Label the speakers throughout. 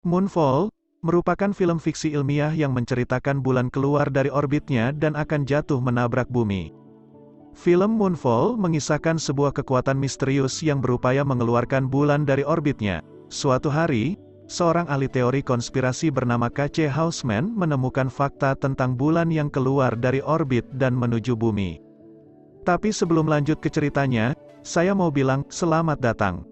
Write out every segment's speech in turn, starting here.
Speaker 1: Moonfall merupakan film fiksi ilmiah yang menceritakan bulan keluar dari orbitnya dan akan jatuh menabrak bumi. Film Moonfall mengisahkan sebuah kekuatan misterius yang berupaya mengeluarkan bulan dari orbitnya. Suatu hari, seorang ahli teori konspirasi bernama K.C. Houseman menemukan fakta tentang bulan yang keluar dari orbit dan menuju bumi. Tapi sebelum lanjut ke ceritanya, saya mau bilang, selamat datang.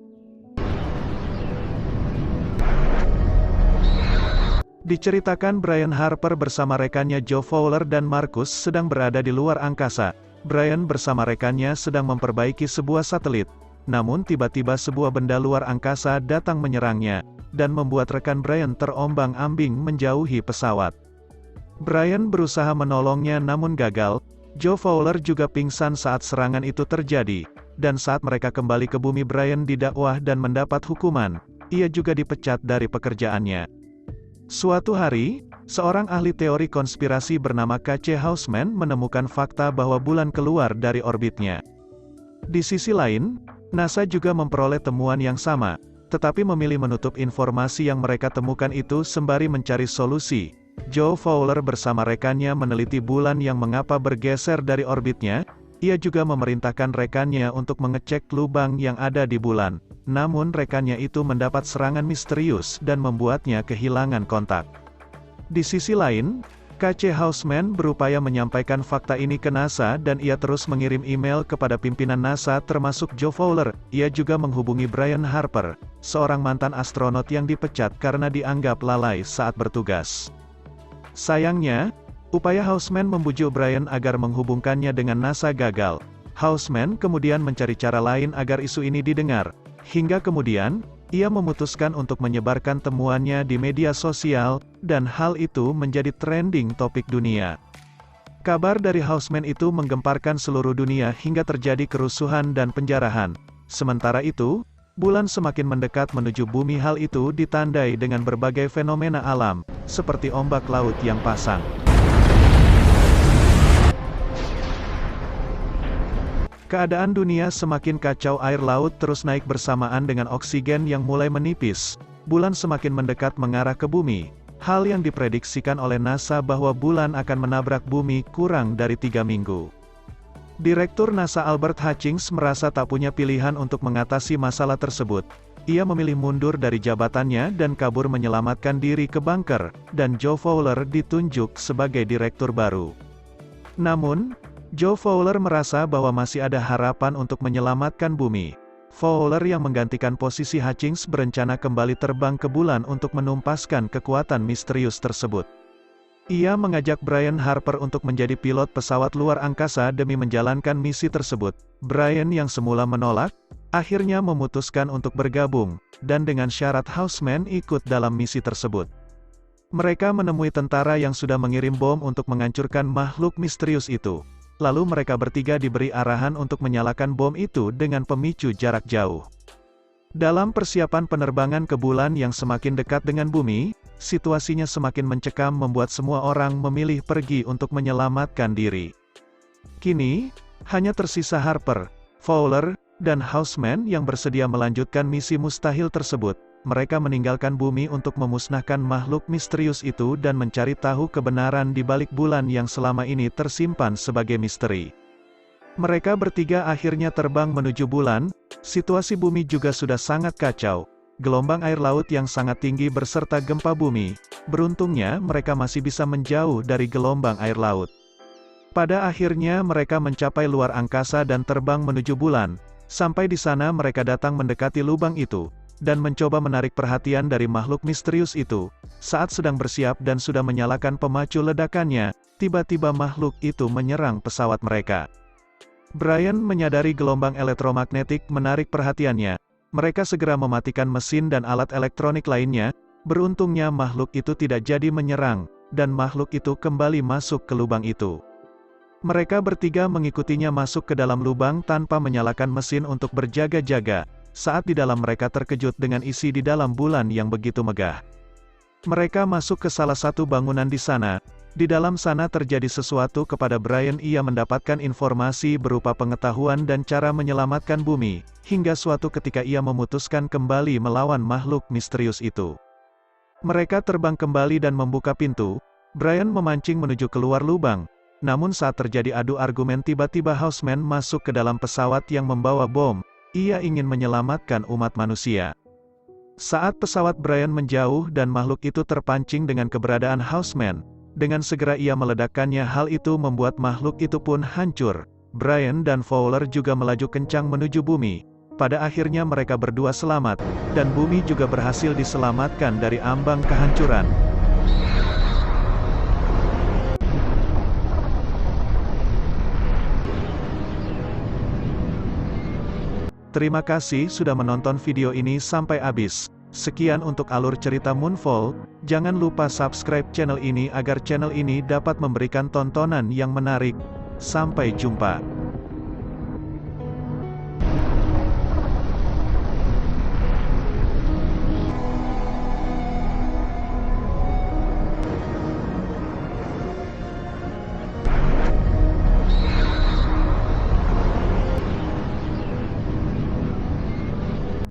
Speaker 1: Diceritakan Brian Harper bersama rekannya Joe Fowler dan Marcus sedang berada di luar angkasa. Brian bersama rekannya sedang memperbaiki sebuah satelit. Namun tiba-tiba sebuah benda luar angkasa datang menyerangnya, dan membuat rekan Brian terombang-ambing menjauhi pesawat. Brian berusaha menolongnya namun gagal. Joe Fowler juga pingsan saat serangan itu terjadi, dan saat mereka kembali ke bumi Brian didakwa dan mendapat hukuman. Ia juga dipecat dari pekerjaannya. Suatu hari, seorang ahli teori konspirasi bernama K.C. Houseman menemukan fakta bahwa bulan keluar dari orbitnya. Di sisi lain, NASA juga memperoleh temuan yang sama, tetapi memilih menutup informasi yang mereka temukan itu sembari mencari solusi. Joe Fowler bersama rekannya meneliti bulan yang mengapa bergeser dari orbitnya. Ia juga memerintahkan rekannya untuk mengecek lubang yang ada di bulan. Namun rekannya itu mendapat serangan misterius dan membuatnya kehilangan kontak. Di sisi lain, K.C. Houseman berupaya menyampaikan fakta ini ke NASA dan ia terus mengirim email kepada pimpinan NASA termasuk Joe Fowler. Ia juga menghubungi Brian Harper, seorang mantan astronot yang dipecat karena dianggap lalai saat bertugas. Sayangnya, upaya Houseman membujuk Brian agar menghubungkannya dengan NASA gagal. Houseman kemudian mencari cara lain agar isu ini didengar. Hingga kemudian, ia memutuskan untuk menyebarkan temuannya di media sosial, dan hal itu menjadi trending topik dunia. Kabar dari Houseman itu menggemparkan seluruh dunia hingga terjadi kerusuhan dan penjarahan. Sementara itu, bulan semakin mendekat menuju bumi. Hal itu ditandai dengan berbagai fenomena alam, seperti ombak laut yang pasang. Keadaan dunia semakin kacau, air laut terus naik bersamaan dengan oksigen yang mulai menipis. Bulan semakin mendekat mengarah ke bumi. Hal yang diprediksikan oleh NASA bahwa bulan akan menabrak bumi kurang dari 3 minggu. Direktur NASA Albert Hutchings merasa tak punya pilihan untuk mengatasi masalah tersebut. Ia memilih mundur dari jabatannya dan kabur menyelamatkan diri ke bunker, dan Joe Fowler ditunjuk sebagai direktur baru. Namun, Joe Fowler merasa bahwa masih ada harapan untuk menyelamatkan bumi. Fowler yang menggantikan posisi Hutchings berencana kembali terbang ke bulan untuk menumpaskan kekuatan misterius tersebut. Ia mengajak Brian Harper untuk menjadi pilot pesawat luar angkasa demi menjalankan misi tersebut. Brian yang semula menolak, akhirnya memutuskan untuk bergabung, dan dengan syarat Houseman ikut dalam misi tersebut. Mereka menemui tentara yang sudah mengirim bom untuk menghancurkan makhluk misterius itu. Lalu mereka bertiga diberi arahan untuk menyalakan bom itu dengan pemicu jarak jauh. Dalam persiapan penerbangan ke bulan yang semakin dekat dengan bumi, situasinya semakin mencekam membuat semua orang memilih pergi untuk menyelamatkan diri. Kini, hanya tersisa Harper, Fowler, dan Houseman yang bersedia melanjutkan misi mustahil tersebut. Mereka meninggalkan bumi untuk memusnahkan makhluk misterius itu dan mencari tahu kebenaran di balik bulan yang selama ini tersimpan sebagai misteri. Mereka bertiga akhirnya terbang menuju bulan. Situasi bumi juga sudah sangat kacau. Gelombang air laut yang sangat tinggi beserta gempa bumi. Beruntungnya mereka masih bisa menjauh dari gelombang air laut. Pada akhirnya mereka mencapai luar angkasa dan terbang menuju bulan. Sampai di sana mereka datang mendekati lubang itu, dan mencoba menarik perhatian dari makhluk misterius itu. Saat sedang bersiap dan sudah menyalakan pemacu ledakannya, tiba-tiba makhluk itu menyerang pesawat mereka. Brian menyadari gelombang elektromagnetik menarik perhatiannya. Mereka segera mematikan mesin dan alat elektronik lainnya. Beruntungnya makhluk itu tidak jadi menyerang, dan makhluk itu kembali masuk ke lubang itu. Mereka bertiga mengikutinya masuk ke dalam lubang tanpa menyalakan mesin untuk berjaga-jaga. Saat di dalam mereka terkejut dengan isi di dalam bulan yang begitu megah. Mereka masuk ke salah satu bangunan di sana. Di dalam sana terjadi sesuatu kepada Brian. Ia mendapatkan informasi berupa pengetahuan dan cara menyelamatkan bumi, hingga suatu ketika ia memutuskan kembali melawan makhluk misterius itu. Mereka terbang kembali dan membuka pintu. Brian memancing menuju keluar lubang. Namun saat terjadi adu argumen tiba-tiba Houseman masuk ke dalam pesawat yang membawa bom. Ia ingin menyelamatkan umat manusia. Saat pesawat Brian menjauh dan makhluk itu terpancing dengan keberadaan Houseman, dengan segera ia meledakkannya. Hal itu membuat makhluk itu pun hancur. Brian dan Fowler juga melaju kencang menuju bumi. Pada akhirnya mereka berdua selamat, dan bumi juga berhasil diselamatkan dari ambang kehancuran. Terima kasih sudah menonton video ini sampai habis. Sekian untuk alur cerita Moonfall. Jangan lupa subscribe channel ini agar channel ini dapat memberikan tontonan yang menarik. Sampai jumpa.